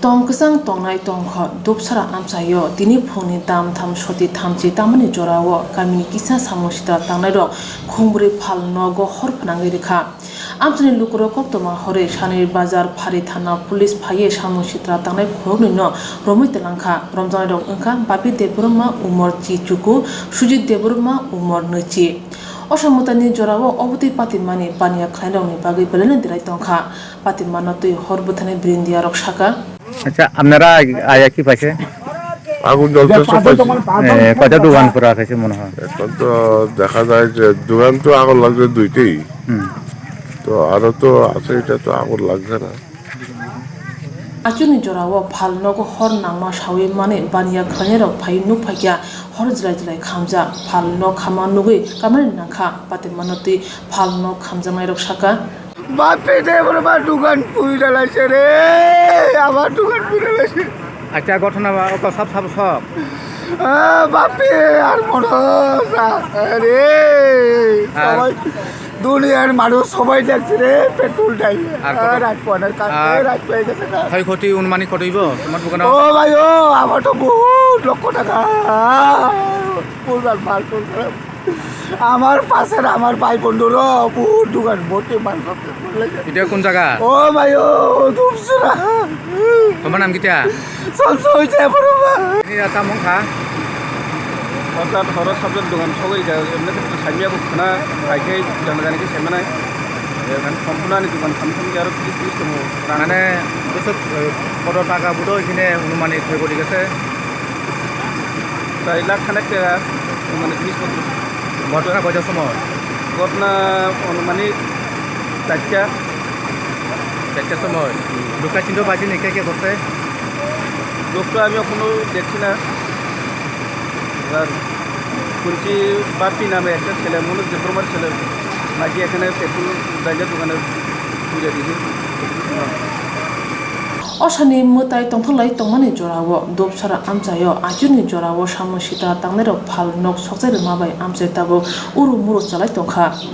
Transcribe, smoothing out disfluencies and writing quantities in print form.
Tongkwchang tongnai tongkha Dupchara amchaio tini phungni damtham soti thamchi tammani jorao kamini kisa samung sitra tangnairog khung brwi phalnogo horwi rwkha Amchaini lukurog koktwma horwi sanir bazar phari thana police phaye samung sitra tangnai khorokni no romui telangkha romjani rok wngkha bapi debroma umor chichuku sujit debroma umor nuchi Osamutani jorao oboti patimani pania khlainrokni bagui belene dirai tongkha patimano tui horbuthani brindia rok saka আচ্ছা আপনারা আয়া কি পাইছে আগুন জ্বলতেছে কয়টা দোকান পুরা খাইছে মনে হয় এখন তো দেখা যায় যে দোকান তো আগুন লাগছে দুইটাই তো আরো তো আছে এটা তো agun লাগছে না Achuni jorao phalnogo hor nangma sawi mane bania khanerok phai nuk phakya hor jilai khamja phalnok khama nugui kamani nangkha patimanoti phalnok khamjangai rok saka বাপে দেবরবা দোকান পুইরা লাইছে রে আমার দোকান পুইরা লাইছে আচ্ছা ঘটনা সব সব সব বাপে আর মনে রে সবাই দুনিয়ার মানুষ সবাই দেখছে রে পেট্রোল টাই রাত পনের কাছে রাত পেয়ে গেছে ক্ষয়ক্ষতি অনুমানিক কতইব তোমার দোকানে ও ভাই ও আমার তো বহুত লক্ষ টাকা পুরো মাল পুরো আমার পাশের আমার ভাই বন্ধুর বহুত দোকান ভর্তি মাল এটা কোন জায়গা ও ভাই ও দুপচরা তোমার নাম কিটা সব হইছে বড়বা এই samung খা অর্থাৎ হরস শব্দের দোকান সবাই এমনি ক্ষেত্রে সাজিয়া বসনা গাইকে জানা জানিকে সেমানায় এখানে সম্পূর্ণ দোকান সামসামকে আরো 30 তম মানে কত টাকা বুড়ো এখানে অনুমানিক ক্ষয়ক্ষতি গেছে 4 লাখ খানেক টাকা মানে জিনিসপত্র ঘটনা কয়টার সময় ঘটনা অনুমানিক 4টার সময় লোকটা চিনতে পারছি না কে করছে লোকটা আমি এখনো দেখছি না আর কুঞ্চি বাপি নামে একটা ছেলে মনে দেবরমার ছেলে নাকি এখানে পেট্রোল ডাইজার দোকানে পুজো দিয়েছে Osani mutai tongtholai tongmani jorao Dupchara amchaio achuni jorao samung sitra tangnairog phalnok sokchai mabai amchai tabo uru muru chalai tongkha